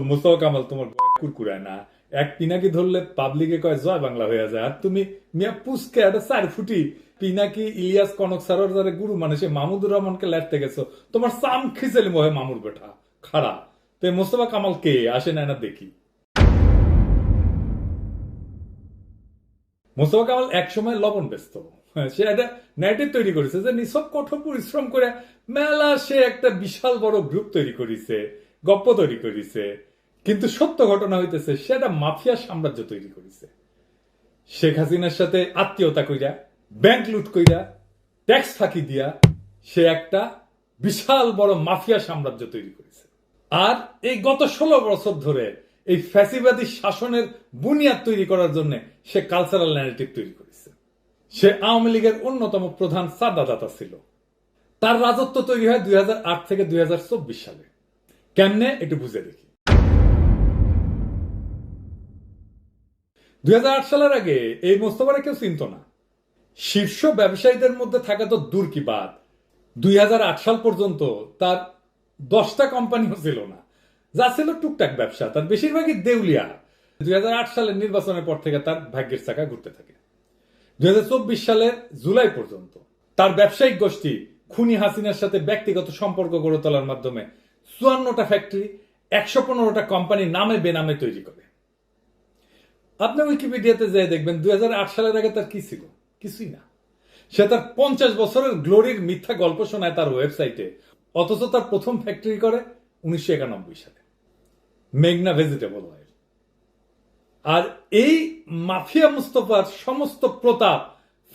মুস্তফা কামাল তোমার কুরকুরায় না, এক পিনাকি ধরলে পাবলিকে কয় জয় বাংলা হয়ে যায়, আর তুমি মিয়া পুস্কে একটা 4 ফুটি পিনাকি ইলিয়াস কনক সারর যারে গুরু মানে সে মাহমুদুর রহমানকে লেটতে গেছো, তোমার সাম খিচেলি মহে মামুর বেটা খাড়া। তো মুস্তফা কামাল কে আসে না দেখি। মুস্তফা কামাল একসময় লবণ ব্যস্ত, সে একটা ন্যারেটিভ তৈরি করেছে যে নিছক কঠোর পরিশ্রম করে মেলা সে একটা বিশাল বড় গ্রুপ তৈরি করেছে, গপ্প তৈরি করেছে। কিন্তু সত্য ঘটনা হইতেছে সে একটা মাফিয়া সাম্রাজ্য তৈরি করেছে। শেখ হাসিনার সাথে আত্মীয়তা কইরা, ব্যাংক লুট কইরা, ট্যাক্স ফাঁকি দিয়া সে একটা বিশাল বড় মাফিয়া সাম্রাজ্য তৈরি করেছে। আর এই গত 16 বছর ধরে এই ফ্যাসিবাদী শাসনের বুনিয়াদ তৈরি করার জন্য সে কালচারাল ন্যারেটিভ তৈরি করেছে। সে আওয়ামী লীগের অন্যতম প্রধান চাঁদাদাতা ছিল। তার রাজত্ব তৈরি হয় 2008 থেকে 2024 সালে। কেমনে একটু বুঝে দেখি। 2008 সালের আগে এই মোস্তফারে কেউ চিনত না। শীর্ষ ব্যবসায়ীদের মধ্যে থাকা তো দূর কি বাদ, 2008 সাল পর্যন্ত তার 10টা কোম্পানিও ছিল না, যা ছিল টুকটাক ব্যবসা, তার বেশিরভাগই দেউলিয়া। 2008 সালের নির্বাচনের পর থেকে তার ভাগ্যের চাকা ঘুরতে থাকে। 2024 সালের জুলাই পর্যন্ত তার ব্যবসায়িক গোষ্ঠী খুনি হাসিনার সাথে ব্যক্তিগত সম্পর্ক গড়ে তোলার মাধ্যমে 54টা ফ্যাক্টরি, 115টা কোম্পানি নামে বেনামে তৈরি করে। আপনি উইকিপিডিয়াতে যেয়ে দেখবেন 2008 সালের আগে তার কি ছিল, কিছুই না। সে তার 50 বছরের গ্লোরির মিথ্যা গল্প শোনায় তার ওয়েবসাইটে, অথচ তার প্রথম ফ্যাক্টরি করে 1991 সালে, মেঘনা ভেজিটেবল অয়েল। আর এই মাফিয়া মুস্তফার সমস্ত প্রতাপ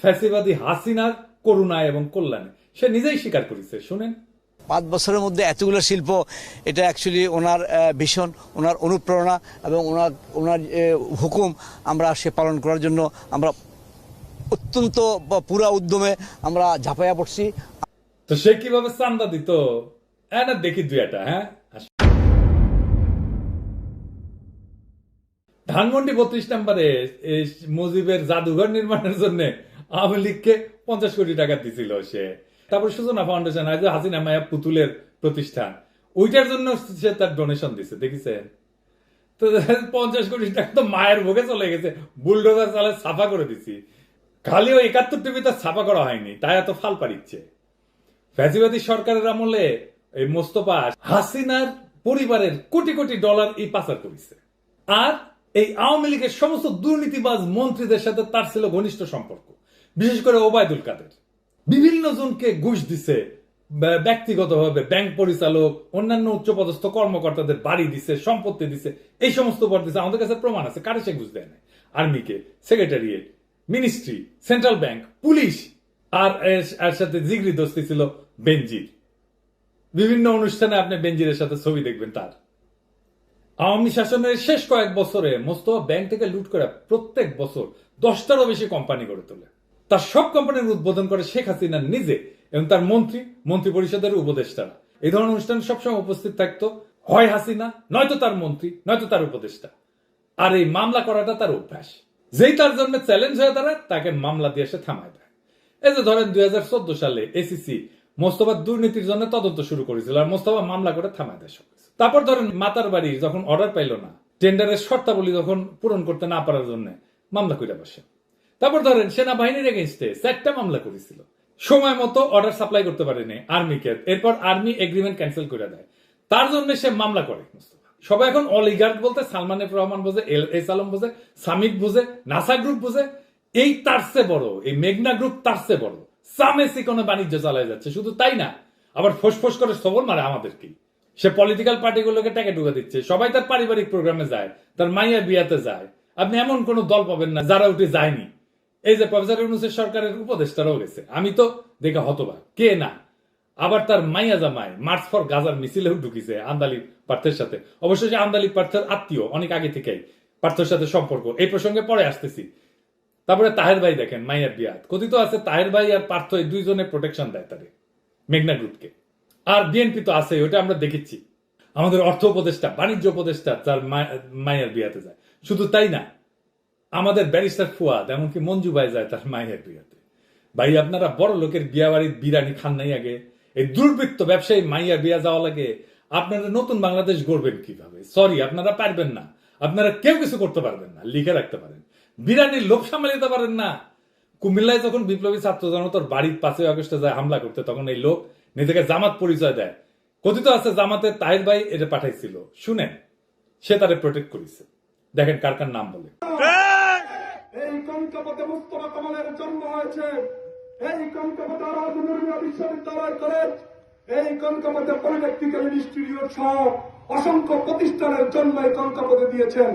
ফ্যাসিবাদী হাসিনার করুণায় এবং কল্যাণে সে নিজেই স্বীকার করেছে। শুনেন, 5 বছরের মধ্যে এতগুলো শিল্প, এটা অ্যাকচুয়ালি ওনার ভীষণ, ওনার অনুপ্রেরণা এবং ওনার হুকুম আমরা সে পালন করার জন্য আমরা অত্যন্ত পুরা উদ্যমে আমরা ঝাঁপাইয়া পড়ছি। তো সে কিভাবে চান্দা দিত না দেখি দুই একটা। হ্যাঁ, ধানমন্ডি 32 নম্বরে মুজিবের জাদুঘর নির্মাণের জন্য আওয়ামী লীগকে 50 কোটি টাকা দিছিল সে। তারপর সূচনা ফাউন্ডেশন, হাসিনা মায়া পুতুলের প্রতিষ্ঠান, ওইটার জন্য সে তার ডোনেশন দিছে, দেখেছেন? তো 50 কোটি টাকা তো মায়ের ভোগে চলে গেছে, বুলডোজার চালে সাফা করে দিছি। খালি ওই 71 টিভি তার ছাপা করা হয়নি, তাই এত ফাল পারিচ্ছে। ফ্যাসিবাদী সরকারের আমলে এই মোস্তফা হাসিনার পরিবারের কোটি কোটি ডলার এই পাচার করেছে। আর এই আওয়ামী লীগের সমস্ত দুর্নীতিবাজ মন্ত্রীদের সাথে তার ছিল ঘনিষ্ঠ সম্পর্ক, বিশেষ করে ওবায়দুল কাদের। বিভিন্ন জনকে ঘুষ দিছে, ব্যক্তিগতভাবে ব্যাংক পরিচালক, অন্যান্য উচ্চপদস্থ কর্মকর্তাদের বাড়ি দিছে, সম্পত্তি দিছে, এই সমস্ত উপর দিছে। আমাদের কাছে প্রমাণ আছে। কারে সে ঘুষ দেয় না? আর্মিকে, secretariat, ministry, central bank, police. আর এর সাথে জিগরি দোস্তি ছিল বেনজির। বিভিন্ন অনুষ্ঠানে আপনি বেনজিরের সাথে ছবি দেখবেন তার। আওয়ামী শাসনের শেষ কয়েক বছরে মোস্তফা ব্যাংক থেকে লুট করে প্রত্যেক বছর 10টারও বেশি কোম্পানি গড়ে তোলে। তার সব কোম্পানির উদ্বোধন করে শেখ হাসিনা নিজে এবং তার মন্ত্রী পরিষদের উপদেষ্টারা। এই ধরনের অনুষ্ঠানে সবসময় উপস্থিত থাকতো হয় হাসিনা, নয়তো তার মন্ত্রী, নয়তো তার উপদেষ্টা। আর এই মামলা করাটা তার অভ্যাস। যেই তার জন্য চ্যালেঞ্জ হয়ে দাঁড়ায় তাকে মামলা দিয়ে সে থামায় দেয়। এই যে ধরেন 2014 সালে এসিসি মোস্তফার দুর্নীতির জন্য তদন্ত শুরু করেছিল, আর মোস্তফা মামলা করে থামায় দেয় সব। তারপর ধরেন মাতার বাড়ি যখন অর্ডার পাইল না, টেন্ডারের শর্তাবলী যখন পূরণ করতে না পারার জন্য মামলা করে বসে। তারপর ধরেন সেনাবাহিনীর এগেইনস্টে 4টা মামলা করেছিল, সময় মতো অর্ডার সাপ্লাই করতে পারেনি আর্মিকে, এরপর আর্মি এগ্রিমেন্ট ক্যান্সেল করে দেয়, তার জন্য সে মামলা করে। সবাই এখন অলিগার্ক বলতে সালমান এফ রহমান বোঝে, এস আলম বোঝে, সামিট বোঝে, নাসা গ্রুপ বোঝে। এই তার চেয়ে বড়, এই মেঘনা গ্রুপ তার চেয়ে বড় সামেসি কোনো বাণিজ্য চালায় যাচ্ছে। শুধু তাই না, আবার ফোসফোস করে সবর মারে আমাদেরকেই। সে পলিটিক্যাল পার্টিগুলোকে টাকা ঢুকে দিচ্ছে, সবাই তার পারিবারিক প্রোগ্রামে যায়, তার মাইয়া বিয়াতে যায়। আপনি এমন কোন দল পাবেন না যারা উঠে যায়নি। এই যে প্রফেসর ইউনূসের সরকারের উপদেষ্টারাও গেছে, আমি তো দেখে হতবাক, কে না। আবার তার মাইয়া জামাই মার্চ ফর গাজার মিছিলেও ঢুকিছে আন্দালিব পার্থের সাথে। অবশ্যই সে আন্দালিব পার্থের আত্মীয়, অনেক আগে থেকেই পার্থের সাথে সম্পর্ক, এই প্রসঙ্গে পরে আসতেছি। তারপরে তাহের ভাই দেখেন মাইয়ার বিয়াত কথিত আছে, তাহের ভাই আর পার্থ এই দুইজনে প্রোটেকশন দেয় তাদের মেঘনা গ্রুপকে। আর বিএনপি তো আছে, ওটা আমরা দেখেছি। আমাদের অর্থ উপদেষ্টা, বাণিজ্য উপদেষ্টা তার মায়ের বিয়াতে যায়। শুধু তাই না, আমাদের ব্যারিস্টার ফুয়াদ, এমনকি মঞ্জু ভাই যায় তার মায়ের বিয়াতে। ভাই আপনারা বড় লোকের বিয়া বাড়ির বিরিয়ানি খান নাই আগে? এই দুর্বৃত্ত ব্যবসায়ী মাইয়ার বিয়া যাওয়া লাগে আপনারা নতুন বাংলাদেশ গড়বেন কিভাবে? সরি, আপনারা পারবেন না। আপনারা কেউ কিছু করতে পারবেন না। লিখে রাখতে পারেন, বিরানির লোক সামলাতে পারেন না। কুমিল্লায় যখন বিপ্লবী ছাত্র জনতার বাড়ির 5ই আগস্টে যায় হামলা করতে, তখন এই লোক নিজেকে জামাত পরিচয় দেয়। কথিত আছে জামাতের তাহির ভাই এটা পাঠাইছিল। শুনেন, সে তারে প্রোটেক্ট করেছে। দেখেন কার কার নাম বলে। এই কনকপথে মুস্তফা কামালের জন্ম হয়েছে। এই কনকপথে রাজনৈতিক বিশ্ববিদ্যালয় কলেজ, এই কনকপথে পলিটেকনিক্যাল ইনস্টিটিউট সহ অসংখ্য প্রতিষ্ঠানের জন্ম এই কনকপথে দিয়েছেন।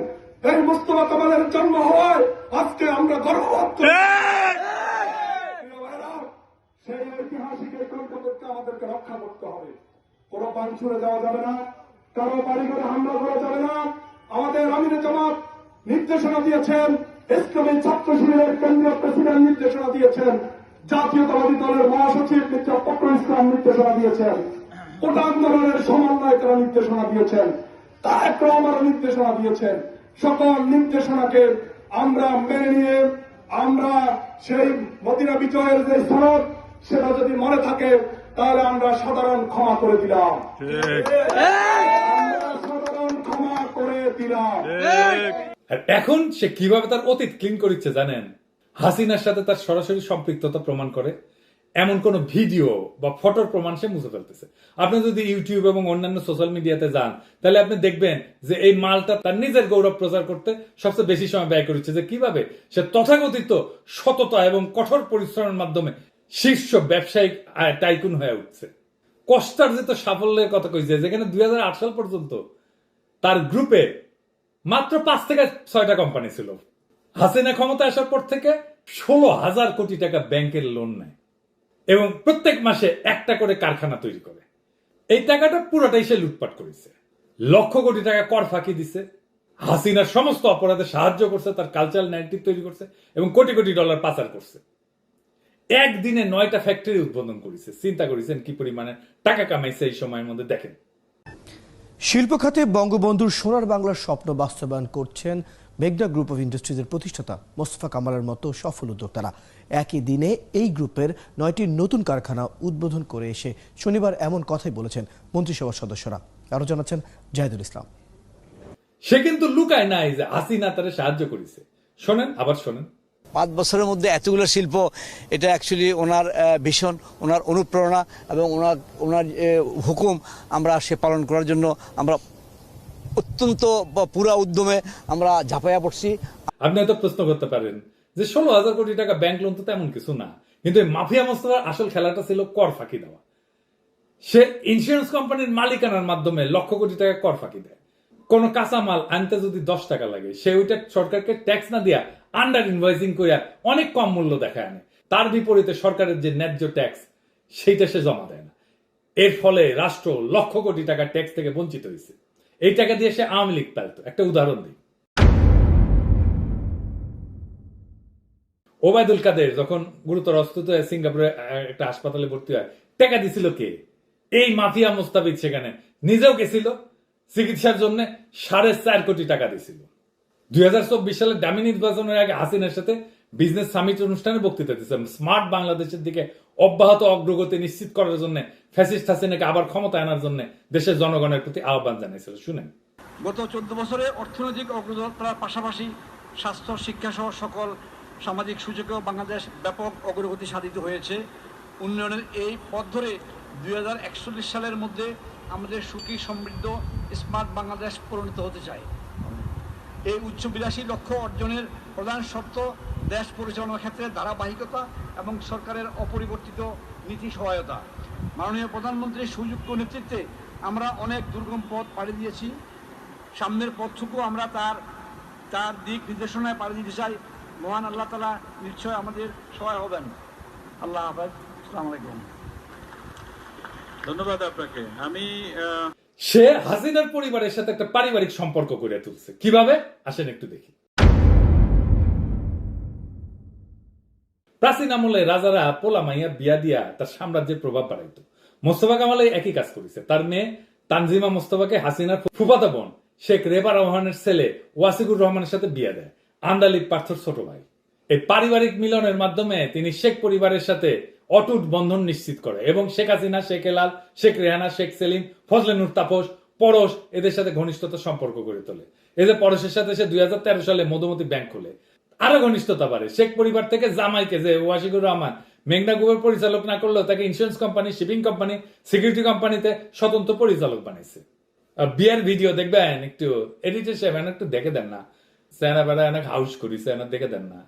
এই মুস্তফা কামালের জন্ম হওয়ায় আজকে আমরা গর্ববোধ করি। সেই ঐতিহাসিক এই কনকপথকে আমাদেরকে রক্ষা করতে হবে। কোনো পান ছুড়ে যাওয়া যাবে না, কারো বাড়ি ঘরে হামলা করা যাবে না। আমাদের আমির জামাত নির্দেশনা দিয়েছেন, ইসলামী ছাত্র শিবিরের কেন্দ্রীয় প্রেসিডেন্ট নির্দেশনা দিয়েছেন, জাতীয়তাবাদী দলের মহাসচিব মির্জা ফখরুল ইসলাম নির্দেশনা দিয়েছেন, কোটা আন্দোলনের সমন্বয়করা নির্দেশনা দিয়েছেন, তারেক রহমানও নির্দেশনা দিয়েছেন। সকল নির্দেশনাকে আমরা মেনে নিয়ে আমরা সেই মদিনা বিজয়ের যে সনদ, সেটা যদি মনে থাকে তাহলে আমরা সাধারণ ক্ষমা করে দিলাম। আমরা সাধারণ ক্ষমা করে দিলাম। আর এখন সে কিভাবে তার অতীত ক্লিন করেছে জানেন? হাসিনার সাথে তার সরাসরি সম্পৃক্ততা প্রমাণ করে এমন কোন ভিডিও বা ফটোর প্রমাণ সে মুছে ফেলতেছে। আপনি যদি ইউটিউব এবং অন্যান্য সোশ্যাল মিডিয়াতে যান, তাহলে আপনি দেখবেন যে এই মালটা তার নিজের গৌরব প্রচার করতে সবচেয়ে বেশি সময় ব্যয় করেছে। যে কিভাবে সে তথাকথিত সততা এবং কঠোর পরিশ্রমের মাধ্যমে শীর্ষ ব্যবসায়িক টাইকুন হয়ে উঠছে। কষ্টার্জিত সাফল্যের কথা কইছে, যেখানে 2008 সাল পর্যন্ত তার গ্রুপে মাত্র 5 থেকে 6টা কোম্পানি ছিল। হাসিনা ক্ষমতা আসার পর থেকে 16,000 কোটি টাকা ব্যাংকের লোন নেয় এবং প্রত্যেক মাসে একটা করে কারখানা তৈরি করে। এই টাকাটা পুরোটাই সে লুটপাট করেছে। লক্ষ কোটি টাকা কর ফাঁকি দিছে, হাসিনার সমস্ত অপরাধে সাহায্য করছে, তার কালচারাল ন্যারেটিভ তৈরি করছে এবং কোটি কোটি ডলার পাচার করছে। একদিনে 9টা ফ্যাক্টরি উদ্বোধন করেছে। চিন্তা করেছেন কি পরিমাণে টাকা কামাইছে এই সময়ের মধ্যে। দেখেন, শিল্প খাতে বঙ্গবন্ধুর সোনার বাংলার স্বপ্ন বাস্তবায়ন করছেন মেঘনা গ্রুপ অফ ইন্ডাস্ট্রিজের প্রতিষ্ঠাতা মোস্তফা কামালের মতো সফল উদ্যোক্তারা। একই দিনে এই গ্রুপের 9টি নতুন কারখানা উদ্বোধন করে এসে শনিবার এমন কথাই বলেছেন মন্ত্রিসভার সদস্যরা। আরো জানাচ্ছেন জাহিদুল ইসলাম। সে কিন্তু লুকায় নাই যে হাসিনা তারে সাহায্য করেছে। শোনেন, আবার শোনেন। 5 বছরের মধ্যে এতগুলো শিল্প, এটা অ্যাকচুয়ালি ওনার ভিশন, ওনার অনুপ্রেরণা এবং ওনার হুকুম আমরা সে পালন করার জন্য আমরা অত্যন্ত পুরা উদ্যমে আমরা ঝাঁপাইয়া পড়ছি। আপনি হয়তো প্রশ্ন করতে পারেন যে 16,000 কোটি টাকা ব্যাংক লোন তো তেমন কিছু না, কিন্তু এই মাফিয়া মোস্তফার আসল খেলাটা ছিল কর ফাঁকি দেওয়া। সে ইন্স্যুরেন্স কোম্পানির মালিকানার মাধ্যমে লক্ষ কোটি টাকা কর ফাঁকি দেয়। কোন কাঁচা মাল আনতে যদি 10 টাকা লাগে, সে ওইটা সরকারকে ট্যাক্স না দিয়া আন্ডার ইনভয়েসিং করিয়া অনেক কম মূল্য দেখায় আনে। তার বিপরীতে সরকারের যে ন্যায্য ট্যাক্স, সেইটা সে জমা দেয় না। এর ফলে রাষ্ট্র লক্ষ কোটি টাকা ট্যাক্স থেকে বঞ্চিত হয়েছে। এই টাকা দিয়ে সে আওয়ামী লীগ পালতো। একটা উদাহরণ দিই। ওবায়দুল কাদের যখন গুরুতর অসুস্থ হয়ে সিঙ্গাপুরে একটা হাসপাতালে ভর্তি হয়, টাকা দিছিল কে? এই মাফিয়া মোস্তাফিজ সেখানে নিজেও গেছিল চিকিৎসার জন্য, 4.5 কোটি টাকা দিছিল। 2024 সালে ডামি নির্বাচনের আগে হাসিনার সাথে বিজনেস সামিট অনুষ্ঠানে বক্তৃতা দিয়েছেন স্মার্ট বাংলাদেশের দিকে অব্যাহত অগ্রগতি নিশ্চিত করার জন্য ফ্যাসিস্ট হাসিনাকে আবার ক্ষমতা আনার জন্য দেশের জনগণের প্রতি আহ্বান জানিয়েছিল। শুনেন। গত 14 বছরে অর্থনৈতিক অগ্রযাত্রার পাশাপাশি স্বাস্থ্য, শিক্ষা সহ সকল সামাজিক সুযোগেও বাংলাদেশ ব্যাপক অগ্রগতি সাধিত হয়েছে। উন্নয়নের এই পথ ধরে 2041 সালের মধ্যে আমাদের সুখী, সমৃদ্ধ, স্মার্ট বাংলাদেশ পরিণত হতে চায়। এই উচ্চবিলাসী লক্ষ্য অর্জনের প্রধান শর্ত দেশ পরিচালনার ক্ষেত্রে ধারাবাহিকতা এবং সরকারের অপরিবর্তিত নীতি সহায়তা। মাননীয় প্রধানমন্ত্রীর সুযোগ্য নেতৃত্বে আমরা অনেক দুর্গম পথ পাড়ি দিয়েছি। সামনের পথটুকু আমরা তার দিক নির্দেশনায় পাড়ি দিতে চাই। মহান আল্লাহ তাআলা নিশ্চয় আমাদের সহায় হবেন। আল্লাহ হাফেজ। আসসালামু আলাইকুম। ধন্যবাদ আপনাকে। সে হাসিনার পরিবারের সাথে একটা পারিবারিক সম্পর্ক করে তুলছে। কিভাবে? আসেন একটু দেখি। প্রাচীন আমলে রাজারা পোলা মাইয়া বিয়া দিয়া তার সাম্রাজ্যের প্রভাব বাড়াইত। মোস্তফা কামাল একই কাজ করেছে। তার মেয়ে তানজিমা মোস্তফাকে হাসিনার ফুফাতো বোন শেখ রেবা রহমানের ছেলে ওয়াসিকুর রহমানের সাথে বিয়া দেয়, আন্দালিব পার্থর ছোট ভাই। এই পারিবারিক মিলনের মাধ্যমে তিনি শেখ পরিবারের সাথে অটুট বন্ধন নিশ্চিত করে এবং শেখ হাসিনা, শেখ হেলাল, শেখ রেহানা, শেখ সেলিম, ফজলে নূর তাপস, পরশ এদের সাথে ঘনিষ্ঠতা সম্পর্ক গড়ে তোলে। এই যে পরশের সাথে সে 2013 সালে মধুমতি ব্যাংক খোলে, আরো ঘনিষ্ঠতা বাড়ে। শেখ পরিবার থেকে জামাইকে যে ওয়াশিকুর রহমান মেঘনা গ্রুপের পরিচালক না করলেও তাকে insurance company, shipping company, security কোম্পানিতে স্বতন্ত্র পরিচালক বানাইছে। বিয়ের ভিডিও দেখবেন একটু এডিটর সাহেব একটু দেখে দেন না, সেনা বেড়া অনেক হাউস করিছে, দেখে দেন না।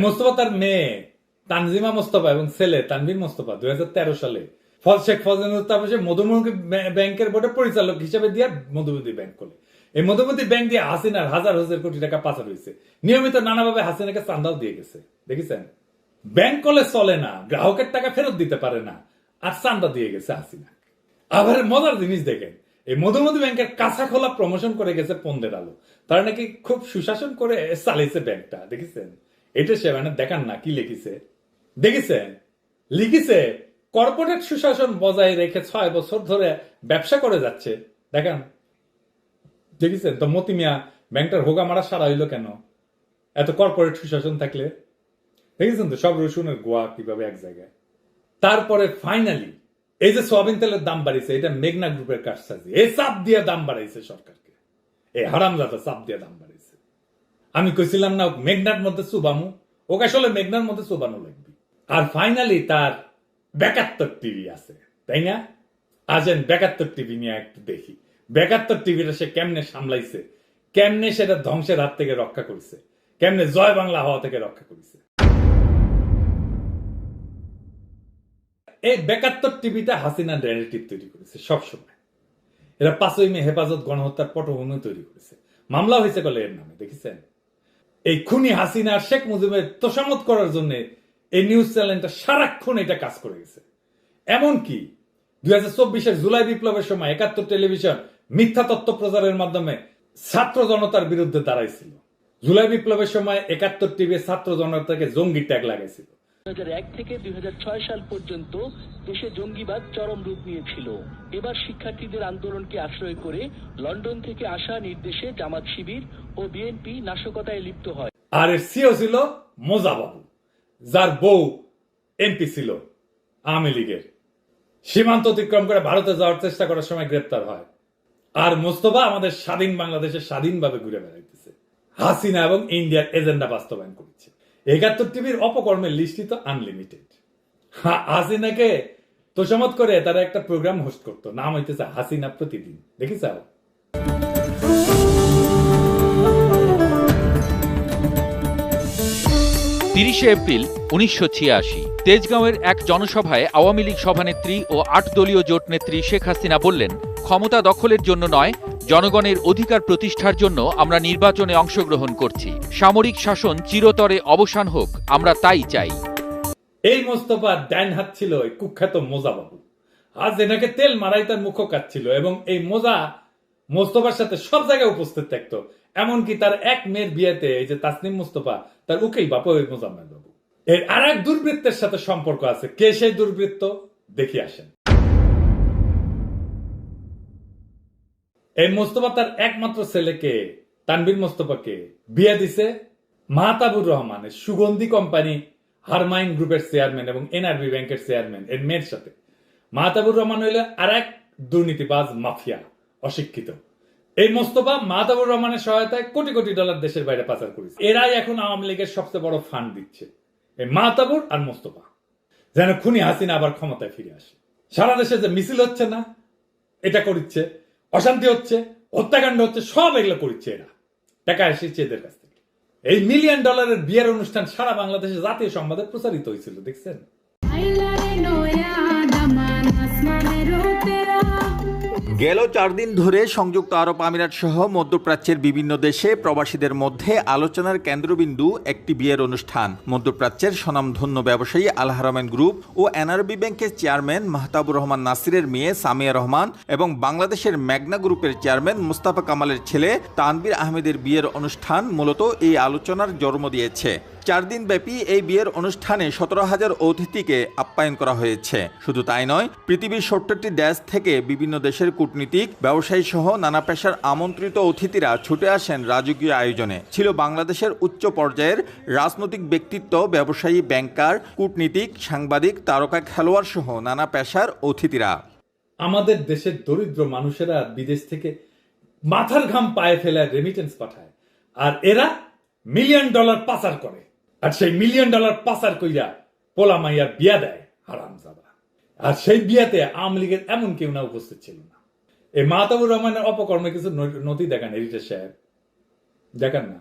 মোস্তফা তার মেয়ে তানজিমা মোস্তফা এবং ছেলে তানভীর মোস্তফা 2013 সালে শেখ ফজলুল তাপসে মধুমতি ব্যাংকের বোর্ডে পরিচালক হিসেবে দিয়ে মধুমতি ব্যাংক খোলে। এই মধুমতি ব্যাংক দিয়ে হাসিনার হাজার হাজার কোটি টাকা পাচার হয়েছে। নিয়মিত নানাভাবে হাসিনাকে চান্দাও দিয়ে গেছে, দেখেছেন? ব্যাংক কলে চলে না, গ্রাহকের টাকা ফেরত দিতে পারে না, আর চান্দা দিয়ে গেছে হাসিনা। আবার মজার জিনিস দেখেন, এই মধুমতি ব্যাংকের কাঁচা খোলা প্রমোশন করে গেছে পন্দের আলো, তারা নাকি খুব সুশাসন করে চালিয়েছে ব্যাংকটা, দেখেছেন? এটা সে দেখান না কি লিখিছে, দেখেছেন? লিখিছে কর্পোরেট সুশাসন বজায় রেখে 6 বছর ধরে ব্যবসা করে যাচ্ছে, দেখেন, দেখেছেন? তো মতি মিয়া ব্যাংকটার হোগা মারা সারা হইলো কেন এত কর্পোরেট সুশাসন থাকলে? দেখেছেন তো সব রসুনের গোয়া কিভাবে এক জায়গায়। তারপরে ফাইনালি এই যে সোয়াবিন তেলের দাম বাড়িয়েছে, এটা মেঘনা গ্রুপের কারসাজি। এই চাপ দিয়ে দাম বাড়াইছে সরকারকে, এই হারামজাদা চাপ দিয়ে দাম বাড়াইছে। আমি কইছিলাম না মেঘনার মধ্যে চুবামু, ওকে আসলে মেঘনার মধ্যে চুবানো লাগবে। আর ফাইনালি তার 72 টিভি আছে, তাই না? আসেন 72 টিভি নিয়ে একটু দেখি 72 টিভিটা সে কেমনে সামলাইছে, কেমনে সেটা ধ্বংসের হাত থেকে রক্ষা করেছে, কেমনে জয় বাংলা হওয়া থেকে রক্ষা করেছে। এই 72 টিভিটা হাসিনা ন্যারেটিভ তৈরি করেছে সবসময়। এরা 5ই মে হেফাজত গণহত্যার পটভূমি তৈরি করেছে, মামলা হয়েছে বলে এর নামে, দেখেছেন? এই খুনি হাসিনা শেখ মুজিবের তোষামত করার জন্য এই নিউজ চ্যানেলটা সারাক্ষণ এটা কাজ করে গেছে। এমনকি 2024 জুলাই বিপ্লবের সময় 71 টেলিভিশন মিথ্যা তথ্য প্রচারের মাধ্যমে ছাত্র জনতার বিরুদ্ধে দাঁড়াইছিল। জুলাই বিপ্লবের সময় 71 টিভি ছাত্র জনতাকে জঙ্গি ট্যাগ লাগাইছিল। 2001 থেকে 2006 সাল পর্যন্ত দেশে জঙ্গিবাদ চরম রূপ নিয়েছিল। এবার শিক্ষার্থীদের আন্দোলনকে আশ্রয় করে লন্ডন থেকে আসা নির্দেশে জামাত শিবির ও বিএনপি নাশকতায় লিপ্ত হয়। আর এর সিও ছিল মোজা বাবু, যার বউ এমপি ছিল আওয়ামী লীগের। সীমান্ত অতিক্রম করে ভারতে যাওয়ার চেষ্টা করার সময় গ্রেপ্তার হয়। আর মোস্তফা আমাদের স্বাধীন বাংলাদেশে স্বাধীনভাবে ঘুরে বেড়াইতেছে, হাসিনা এবং ইন্ডিয়ার এজেন্ডা বাস্তবায়ন করছে। 71 টিভির অপকর্মের লিস্টই তো আনলিমিটেড। হাসিনাকে তোষামত করে তারা একটা প্রোগ্রাম হোস্ট করতো, নাম হইতেছে হাসিনা প্রতিদিন, দেখিস? 30 এপ্রিল 1986 তেজগাঁওয়ের এক জনসভায় আওয়ামী লীগ সভানেত্রী ও 8 দলীয় জোট নেত্রী শেখ হাসিনা বললেন, ক্ষমতা দখলের জন্য নয়, জনগণের অধিকার প্রতিষ্ঠার জন্য আমরা নির্বাচনে অংশগ্রহণ করছি। সামরিক শাসন চিরতরে অবসান হোক, আমরা তাই চাই। এই মোস্তফার ডাইন হাত ছিল এই কুখ্যাত মোজা বাবু। আজ এনাকে তেল মারাই তার মুখ কাটছিল এবং এই মোজা মোস্তফার সাথে সব জায়গায় উপস্থিত থাকতো। এমনকি তার এক মেয়ের বিয়েতে এই যে তাসনিম মোস্তফা, তার উকিল বাপু ওই মোজাম্মেল বাবু। এর আর এক দুর্বৃত্তের সাথে সম্পর্ক আছে। কে সেই দুর্বৃত্ত দেখি আসেন। এই মোস্তফা তার একমাত্র ছেলেকে তানভীর মোস্তফাকে বিয়ে দিছে মাহতাবুর রহমানের সুগন্ধি কোম্পানি হারমাইন গ্রুপের চেয়ারম্যান এবং এনআরবি ব্যাংকের চেয়ারম্যান এর মেয়ের সাথে। মাহতাবুর রহমান হইলে আর এক দুর্নীতিবাজ মাফিয়া, অশিক্ষিত। এই মোস্তফা মাহতাবুর রহমানের সহায়তায় কোটি কোটি ডলার দেশের বাইরে পাচার করেছে। এরাই এখন আওয়ামী লীগের সবচেয়ে বড় ফান্ড দিচ্ছে, এই মাহতাবুর আর মোস্তফা, যেন খুনি হাসিনা আবার ক্ষমতায় ফিরে আসে। সারা দেশে যে মিছিল হচ্ছে না, এটা করছে, অশান্তি হচ্ছে, হত্যাকাণ্ড হচ্ছে, সব এগুলো করছে এরা, টাকা এসেছে এদের কাছ থেকে। এই $1 মিলিয়ন বিয়ের অনুষ্ঠান সারা বাংলাদেশে জাতীয় সংবাদে প্রচারিত হয়েছিল, দেখছেন? গেল 4 দিন ধরে সংযুক্ত আরব আমিরাত সহ মধ্যপ্রাচ্যের বিভিন্ন দেশে প্রবাসীদের মধ্যে আলোচনার কেন্দ্রবিন্দু একটি বিয়ের অনুষ্ঠান। মধ্যপ্রাচ্যের স্বনামধন্য ব্যবসায়ী আল হারামাইন গ্রুপ ও এনআরবি ব্যাংকের চেয়ারম্যান মাহতাবুর রহমান নাসিরের মেয়ে সামিয়া রহমান এবং বাংলাদেশের মেঘনা গ্রুপের চেয়ারম্যান মুস্তাফা কামালের ছেলে তানভীর আহমেদের বিয়ের অনুষ্ঠান মূলত এই আলোচনার জন্ম দিয়েছে। 4 দিন ব্যাপী এই বিয়ের অনুষ্ঠানে 17,000 অতিথিকে আপ্যায়ন করা হয়েছে। শুধু তাই নয়, পৃথিবীর 70টি দেশ থেকে বিভিন্ন দেশের কূটনীতিক, ব্যবসায়ী সহ নানা পেশার আমন্ত্রিত অতিথিরা ছুটে আসেন রাজকীয় আয়োজনে। ছিল বাংলাদেশের উচ্চ পর্যায়ের রাজনৈতিক ব্যক্তিত্ব, ব্যবসায়ী, ব্যাংকার, কূটনীতিক, সাংবাদিক, তারকা খেলোয়াড় সহ নানা পেশার অতিথিরা। আমাদের দেশের দরিদ্র মানুষেরা বিদেশ থেকে মাথার ঘাম পায়ে ফেলে রেমিটেন্স পাঠায়, আর এরা $1 মিলিয়ন পাচার করে, আর সেই $1 মিলিয়ন পাচার কইরা পোলা মাইয়ার বিয়া দেয় হারামজাদা। আর সেই বিয়াতে আওয়ামী লীগের এমন কেউ না উপস্থিত ছিল না। এই মাহতাবুর রহমানের অপকর্মে কিছু নথি দেখান এডিটর সাহেব, দেখান না।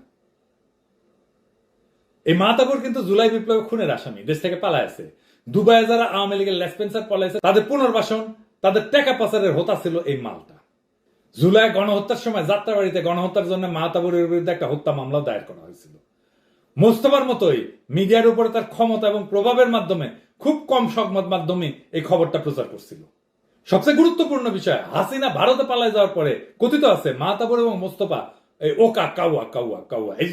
এই মাহতাবুর কিন্তু জুলাই বিপ্লবে খুনের আসামি, দেশ থেকে পালায় আছে। দুবাইয়ে যারা আওয়ামী লীগের লেসপেন্সার পলাইছে তাদের পুনর্বাসন, তাদের টাকা পাচারের হোতা ছিল এই মালটা। জুলাই গণহত্যার সময় যাত্রাবাড়িতে গণহত্যার জন্য মাহতাবুরের বিরুদ্ধে একটা হত্যা মামলা দায়ের করা হয়েছিল। মোস্তফার মতোই মিডিয়ার উপরে তার ক্ষমতা এবং প্রভাবের মাধ্যমে খুব কম সংবাদ মাধ্যমে এই খবরটা প্রচার করছিল। সবচেয়ে গুরুত্বপূর্ণ বিষয়, হাসিনা ভারতে পালায় যাওয়ার পরে কথিত আছে মাহতাবুর এবং মোস্তফা এই ওকা কাউয়া কাউয়া কাউয়া, এই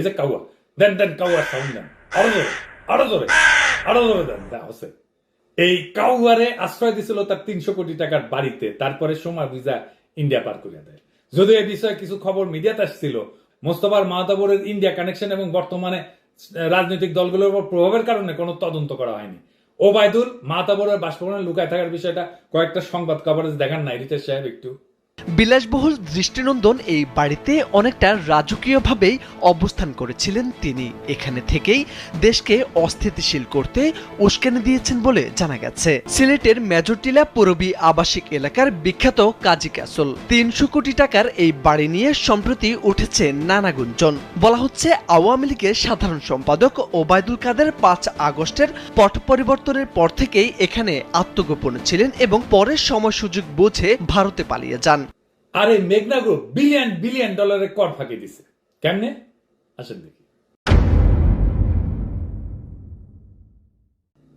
যে কাউয়া দেন দেন, কাউয়া সাউন্ড দেন, আরো জোরে আরো জোরে আরো জোরে দেন, আছে। এই কাউয়ারে আশ্রয় দিছিল তার 300 কোটি টাকার বাড়িতে, তারপরে সময় বুঝা ইন্ডিয়া পার করে দেয়। যদিও এই বিষয়ে কিছু খবর মিডিয়াতে আসছিল, মোস্তফার মাহতাবুরের ইন্ডিয়া কানেকশন এবং বর্তমানে রাজনৈতিক দলগুলোর উপর প্রভাবের কারণে কোনো তদন্ত করা হয়নি। ওবায়দুল মাহতাবুরের বাসভবনে লুকায় থাকার বিষয়টা কয়েকটা সংবাদ কভারেজ দেখান না এডিটর সাহেব একটু? বিলাসবহুল দৃষ্টিনন্দন এই বাড়িতে অনেকটা রাজকীয়ভাবেই অবস্থান করেছিলেন তিনি। এখানে থেকেই দেশকে অস্থিতিশীল করতে উস্কানি দিয়েছেন বলে জানা গেছে। সিলেটের মেজরটিলা পূরবী আবাসিক এলাকার বিখ্যাত কাজী ক্যাসল 300 কোটি টাকার এই বাড়ি নিয়ে সম্প্রতি উঠেছে নানা গুঞ্জন। বলা হচ্ছে আওয়ামী লীগের সাধারণ সম্পাদক ওবায়দুল কাদের 5 আগস্টের পট পরিবর্তনের পর থেকেই এখানে আত্মগোপনে ছিলেন এবং পরের সময় সুযোগ বুঝে ভারতে পালিয়ে যান। আর এই মেঘনা গ্রুপ $1 বিলিয়ন কর ফাঁকি দিছে কেমনে, আসেন দেখি।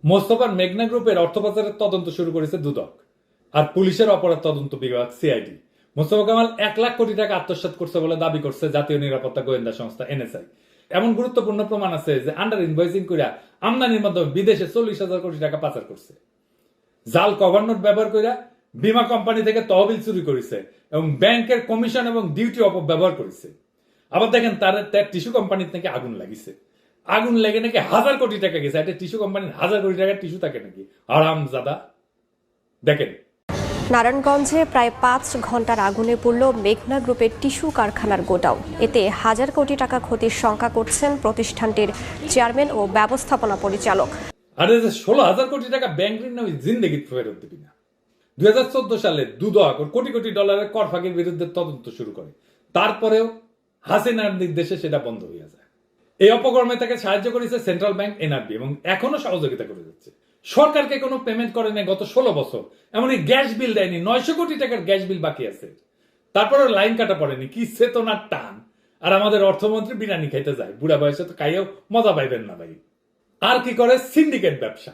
মোস্তফার মেঘনা গ্রুপের অর্থ পাচারের তদন্ত শুরু করেছে দুদক আর পুলিশের অপরাধ তদন্ত বিভাগ সিআইডি। মোস্তফা কামাল 1 লাখ কোটি টাকা আত্মসাৎ করছে বলে দাবি করছে জাতীয় নিরাপত্তা গোয়েন্দা সংস্থা এনএসআই। এমন গুরুত্বপূর্ণ প্রমাণ আছে যে আন্ডার ইনভয়েসিং করে আমদানির মাধ্যমে বিদেশে 40,000 কোটি টাকা পাচার করছে। জাল কভার নোট ব্যবহার করে বীমা কোম্পানি থেকে তহবিল চুরি করেছে এবং ব্যাংকের কমিশন এবং ডিউটি অপব্যবহার করেছে। আবার দেখেন তার টিস্যু কোম্পানির থেকে আগুন লাগিছে, আগুন লেগে নাকি 1000 কোটি টাকা গেছে। একটা টিস্যু কোম্পানির 1000 কোটি টাকার টিস্যু থাকে নাকি? হারামজাদা। দেখেন নারায়ণগঞ্জে প্রায় 5 ঘন্টার আগুনে পড়ল মেঘনা গ্রুপের টিস্যু কারখানার গোডাউন। এতে 1000 কোটি টাকা ক্ষতির শঙ্কা করছেন প্রতিষ্ঠানটির চেয়ারম্যান ও ব্যবস্থাপনা পরিচালক। আরে 16,000 কোটি টাকা ব্যাংক ঋণ নয়, জিন্দেগি ফেরত দিবি না। 2014 সালে দুদক কোটি কোটি ডলারের কর ফাঁকির বিরুদ্ধে তদন্ত শুরু করে, তারপরেও হাসিনার নির্দেশে সেটা বন্ধ হয়ে যায়। এই অপকর্মে তাকে সাহায্য করেছে সেন্ট্রাল ব্যাংক, এনআরবি এবং এখনো সহযোগিতা করে যাচ্ছে। সরকারকে কোনো পেমেন্ট করে নেই গত 16 বছর। এমনই গ্যাস বিল দেয়নি, 900 কোটি টাকার গ্যাস বিল বাকি আছে। তারপরে লাইন কাটা পড়েনি, কি চেতনার টান। আর আমাদের অর্থমন্ত্রী বিরিয়ানি খাইতে যায়, বুড়া বয়সে তো খাইয়েও মজা পাইবেন না ভাই। আর কি করে সিন্ডিকেট ব্যবসা।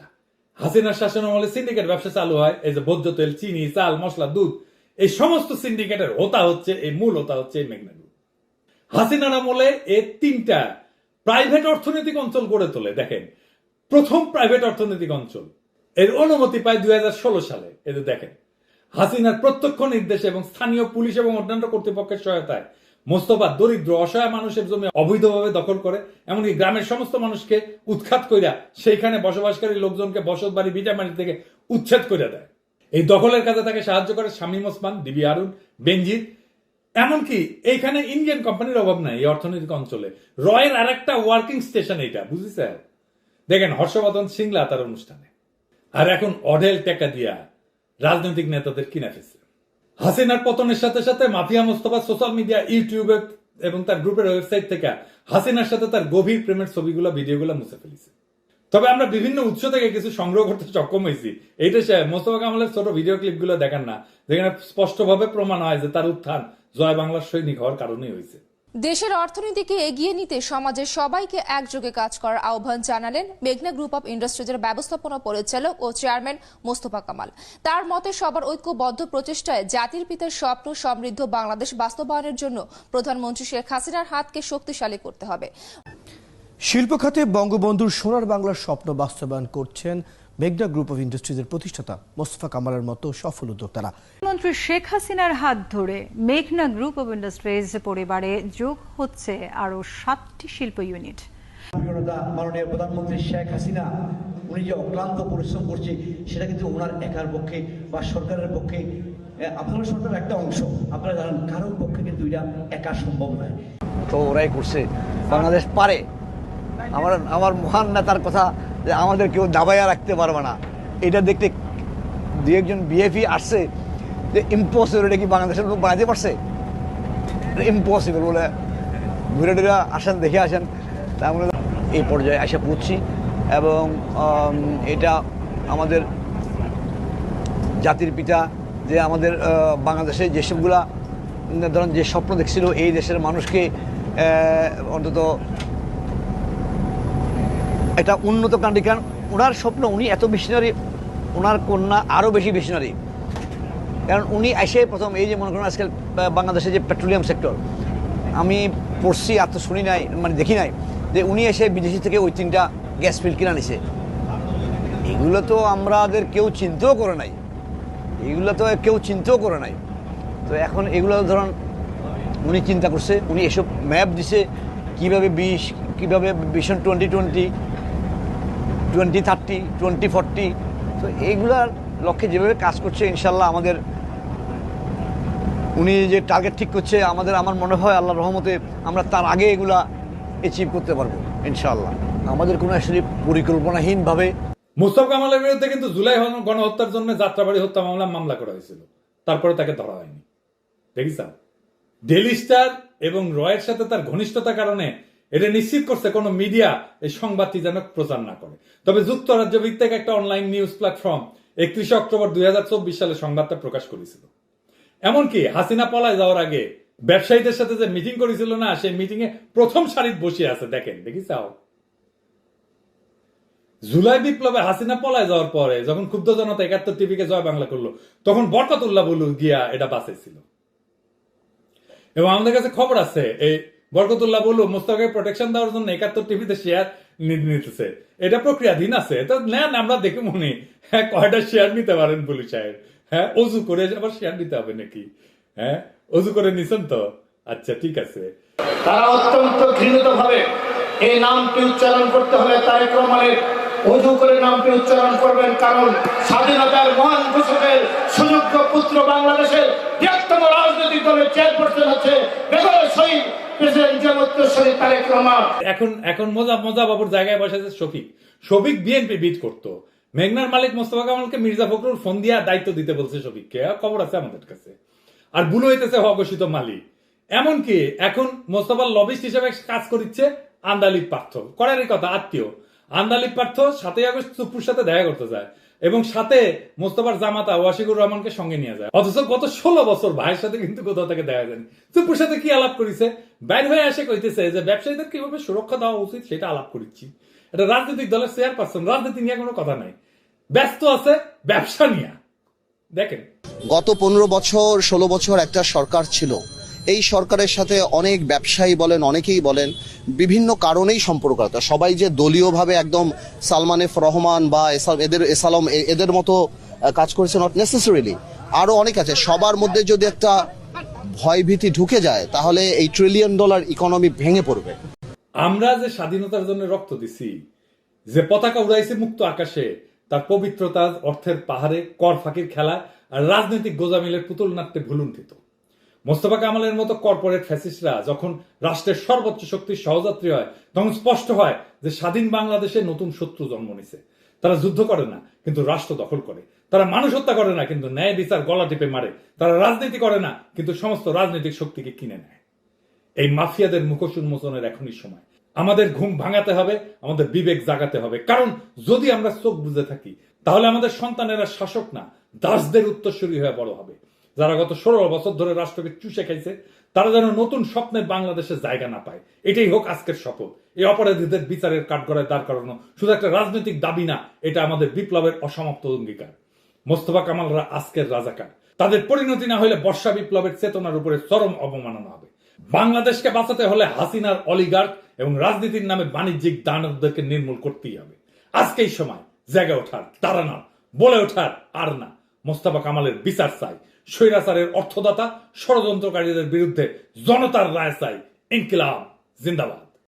হাসিনার শাসন আমলে সিন্ডিকেট ব্যবসা চালু হয়। এই যে ভোজ্য তেল, চিনি, চাল, মশলা, দুধ, এই সমস্ত সিন্ডিকেটের হোতা হচ্ছে এই মূল হোতা হচ্ছে এই মেঘনা গ্রুপ। হাসিনার আমলে এই 3টা প্রাইভেট অর্থনৈতিক অঞ্চল গড়ে তোলে। দেখেন, প্রথম প্রাইভেট অর্থনৈতিক অঞ্চল এর অনুমতি পায় 2016 সালে। এই যে দেখেন, হাসিনার প্রত্যক্ষ নির্দেশে এবং স্থানীয় পুলিশ এবং অন্যান্য কর্তৃপক্ষের সহায়তায় মোস্তফা দরিদ্র অসহায় মানুষের জমি অবৈধভাবে দখল করে, এমনকি গ্রামের সমস্ত মানুষকে উৎখাত কইরা সেইখানে বসবাসকারী লোকজনকে বসত বাড়ি ভিটামারি থেকে উচ্ছেদ করে দেয়। এই দখলের কাজে তাকে সাহায্য করে শামীম ওসমান, ডিবি হারুন, বেনজির। এমনকি এইখানে ইন্ডিয়ান কোম্পানির অভাব নাই এই অর্থনৈতিক অঞ্চলে। রয়ের আর একটা ওয়ার্কিং স্টেশন এইটা, বুঝেছে? দেখেন হর্ষবর্ধন সিংলা তার অনুষ্ঠানে। আর এখন অঢেল টাকা দিয়া রাজনৈতিক নেতাদের কিনে ফেলছে। হাসিনার পতনের সাথে সাথে মাফিয়া মোস্তফা সোশ্যাল মিডিয়া, ইউটিউবে এবং তার গ্রুপের ওয়েবসাইট থেকে হাসিনার সাথে তার গভীর প্রেমের ছবিগুলো, ভিডিওগুলো মুছে ফেলেছে। তবে আমরা বিভিন্ন উৎস থেকে কিছু সংগ্রহ করতে সক্ষম হয়েছি। এইটা মোস্তফা কামালের ছোট ভিডিও ক্লিপগুলো দেখেন না, যেখানে স্পষ্টভাবে প্রমাণ হয় যে তার উত্থান জয় বাংলার সৈনিক হওয়ার কারণেই হয়েছে। দেশের অর্থনীতিকে এগিয়ে নিতে সমাজের সবাইকে একযোগে কাজ করার আহ্বান জানালেন মেঘনা গ্রুপ অব ইন্ডাস্ট্রিজের ব্যবস্থাপনা পরিচালক ও চেয়ারম্যান মোস্তফা কামাল। তার মতে সবার ঐক্যবদ্ধ প্রচেষ্টায় জাতির পিতার স্বপ্ন সমৃদ্ধ বাংলাদেশ বাস্তবায়নের জন্য প্রধানমন্ত্রী শেখ হাসিনার হাতকে শক্তিশালী করতে হবে। শিল্প খাতে বঙ্গবন্ধুর সোনার বাংলার স্বপ্ন বাস্তবায়ন করছেন মেঘনা গ্রুপ অব ইন্ডাস্ট্রিজের প্রতিষ্ঠাতা মোস্তফা কামালের মতো সফল উদ্যোক্তারা। প্রধানমন্ত্রী শেখ হাসিনার হাত ধরে মেঘনা গ্রুপ অব ইন্ডাস্ট্রিজ পরিবারে যোগ হচ্ছে আরো 7টি শিল্প ইউনিট। মাননীয় প্রধানমন্ত্রী শেখ হাসিনা উনি যে অক্লান্ত পরিশ্রম করছে সেটা কিন্তু ওনার একার পক্ষে বা সরকারের পক্ষে, আপনার সরকারের একটা অংশ, আপনারা জানেন কারোর পক্ষে কিন্তু এটা একা সম্ভব নয়। তো ওরাই করছে, বাংলাদেশ পারে। আমার মহান নেতার কথা যে আমাদের কেউ দাবাইয়া রাখতে পারবে না, এটা দেখতে দু একজন বিএফি আসছে যে ইম্পসিবল, এটা কি বাংলাদেশের লোক বানাতে পারছে? ইম্পসিবল বলে ঘুরে টুরে আসেন, দেখে আসেন। তারপরে এই পর্যায়ে এসে পৌঁছছি এবং এটা আমাদের জাতির পিতা যে আমাদের বাংলাদেশে যেসবগুলা ধরেন যে স্বপ্ন দেখছিল এই দেশের মানুষকে অন্তত একটা উন্নত কান্ট্রি, কারণ ওনার স্বপ্ন, উনি এত মিশনারি, ওনার কন্যা আরও বেশি মিশনারি। কারণ উনি এসে প্রথম এই যে মনে করেন আজকাল বাংলাদেশের যে পেট্রোলিয়াম সেক্টর, আমি পড়ছি আর তো শুনি নাই, মানে দেখি নাই যে উনি এসে বিদেশি থেকে ওই 3টা গ্যাস ফিল্ড কিনে আনিছে। এগুলো তো আমাদের কেউ চিন্তাও করে নাই, তো এখন এগুলো ধরুন উনি চিন্তা করছে, উনি এসব ম্যাপ দিছে কীভাবে ভিশন 2020, 2030, 2040, তো এইগুলার লক্ষ্যে যেভাবে কাজ করছে ইনশাল্লাহ আমাদের উনি যে টার্গেট ঠিক করছে আমার মনে হয় আল্লাহর রহমতে আমরা তার আগে এগুলা অ্যাচিভ করতে পারবো ইনশাল্লাহ। আমাদের কোনো আসলে পরিকল্পনাহীনভাবে মোস্তফা কামালের বিরুদ্ধে কিন্তু জুলাই গণহত্যার জন্য যাত্রাবাড়ি হত্যা মামলা করা হয়েছিল, তারপরে তাকে ধরা হয়নি। দেখিস ডেইলি স্টার এবং রয়ের সাথে তার ঘনিষ্ঠতার কারণে এটা নিশ্চিত করছে কোন মিডিয়া এই সংবাদটি যেন প্রচার না করে। তবে যুক্তরাজ্য ভিত্তিক একটা অনলাইন নিউজ প্ল্যাটফর্ম 31 অক্টোবর 2024 সালে সংবাদটা প্রকাশ করেছিল। এমনকি হাসিনা পলায় যাওয়ার আগে ব্যবসায়ীদের সাথে যে মিটিং করেছিল না, সেই মিটিং এ প্রথম সারিত বসে আছে, দেখেন দেখিসাও। জুলাই বিপ্লবে হাসিনা পলায় যাওয়ার পরে যখন ক্ষুব্ধ জনতা 71 টিভিকে জয় বাংলা করলো, তখন বরকতুল্লাহ বলু গিয়া এটা বাঁচাইছিল। এবং আমাদের কাছে খবর আছে এই বরকতুল্লাহ বলু মোস্তফাকে প্রোটেকশন দেওয়ার জন্য 71 টিভিতে শেয়ার নিতেছে। এটা প্রক্রিয়াধীন আছে, তো নেন, আমরা দেখে মনে কয়টা শেয়ার নিতে পারেন বলু সাহেব। হ্যাঁ, অজু করে আবার শেয়ার নিতে হবে নাকি? হ্যাঁ, অজু করে নিছেন তো? আচ্ছা, ঠিক আছে। তারা অত্যন্ত ঘৃণিত ভাবে এই নামটি উচ্চারণ করতে হলে তারেক রহমানের অজু করে নামটি উচ্চারণ করবেন, কারণ স্বাধীনতার মহান ঘোষকের সুযোগ্য পুত্র বাংলাদেশের বৃহত্তম রাজনৈতিক দলের চেয়ারপারসন আছে বেগমের শহীদ প্রেসিডেন্ট জামাতেশ্বরী তারেক রহমান। এখন মজা বাবুর জায়গায় বসেছে শফিক বিএনপি বিট করতো। মেঘনার মালিক মোস্তফা কামালকে মির্জা ফখরুল ফোন দিয়া দায়িত্ব দিতে বলছে শফিককে, খবর আছে আমাদের কাছে। আর বুলু হইতেছে অঘোষিত মালিক। এমনকি এখন মোস্তফার লবিস্ট হিসেবে কাজ করছে আন্দালিব পার্থ, করারই কথা আত্মীয়। আন্দালিব পার্থ 7 আগস্ট চুপ্পুর সাথে দেখা করতে যায় এবং সাথে মোস্তফার জামাতা ওয়াশিকুর রহমানকে সঙ্গে নিয়ে যায়। অথচ গত 16 বছর ভাইয়ের সাথে কিন্তু কোথাও থেকে দেখা যায়নি। চুপ্পুর সাথে কি আলাপ করেছে? বাইর হয়ে আসে কইতেছে যে ব্যবসায়ীদের কিভাবে সুরক্ষা দেওয়া উচিত সেটা আলাপ করছি। এটা রাজনৈতিক দলের চেয়ারপারসন, রাজনীতি নিয়ে কোনো কথা নাই, ব্যস্ত আছে ব্যবসা নিয়ে। দেখেন, গত 15 বছর 16 বছর একটা সরকার ছিল, এই সরকারের সাথে অনেক ব্যবসায়ী বলেন, অনেকেই বলেন বিভিন্ন কারণেই সম্পর্ক আছে। সবাই যে দলীয়ভাবে একদম সালমান এফ রহমান বা এদের এসালম এদের মতো কাজ করেছে নট নেসেসারিলি, আরো অনেক আছে। সবার মধ্যে যদি একটা ভয়ভীতি ঢুকে যায় তাহলে এই $1 ট্রিলিয়ন ইকোনমি ভেঙে পড়বে। আমরা যে স্বাধীনতার জন্য রক্ত দিছি, যে পতাকা উড়াইছি মুক্ত আকাশে, তার পবিত্রতা অর্থের পাহাড়ে, কর ফাঁকির খেলা আর রাজনৈতিক গোজামিলের পুতুল নাট্যে ভুলুণ্ঠিত। মোস্তফা কামালের মতো কর্পোরেট ফ্যাসিস্টরা যখন রাষ্ট্রের সর্বোচ্চ শক্তির সহযাত্রী হয়, তখন স্পষ্ট হয় যে স্বাধীন বাংলাদেশে নতুন শত্রু জন্ম নিছে। তারা যুদ্ধ করে না, কিন্তু রাষ্ট্র দখল করে। তারা মানুষ হত্যা করে না, কিন্তু ন্যায় বিচার গলা টিপে মারে। তারা রাজনীতি করে না, কিন্তু সমস্ত রাজনৈতিক শক্তিকে কিনে নেয়। এই মাফিয়াদের মুখোশ উন্মোচনের এখনই সময়। আমাদের ঘুম ভাঙাতে হবে, আমাদের বিবেক জাগাতে হবে। কারণ যদি আমরা চোখ বুঝে থাকি, তাহলে আমাদের সন্তানেরা শাসক না, দাসদের উত্তরসূরি হয়ে বড় হবে। যারা গত 16 বছর ধরে রাষ্ট্রকে চুষে খাইছে, তারা যেন নতুন স্বপ্নের বাংলাদেশে জায়গা না পায়। এটাই হোক আজকের শপথ। এই অপরাধীদের বিচারের কাঠগড়ায় দাঁড় করানো শুধু একটা রাজনৈতিক দাবি না, এটা আমাদের বিপ্লবের অসমাপ্ত অঙ্গীকার। মোস্তফা কামালরা আজকের রাজাকার। তাদের পরিণতি না হলে বর্ষা বিপ্লবের চেতনার উপরে চরম অবমাননা হবে। বাংলাদেশকে বাঁচাতে হলে হাসিনার অলিগার্ক এবং রাজনীতির নামে বাণিজ্যিক দানবদেরকে নির্মূল করতেই হবে। আজকেই সময় জেগে ওঠার, দাঁড়ানোর, বলে ওঠার। আর না, মোস্তফা কামালের বিচার চাই। স্বৈরাচারের অর্থদাতা ষড়যন্ত্রকারীদের বিরুদ্ধে জনতার রায় চাই। ইনকিলাব জিন্দাবাদ।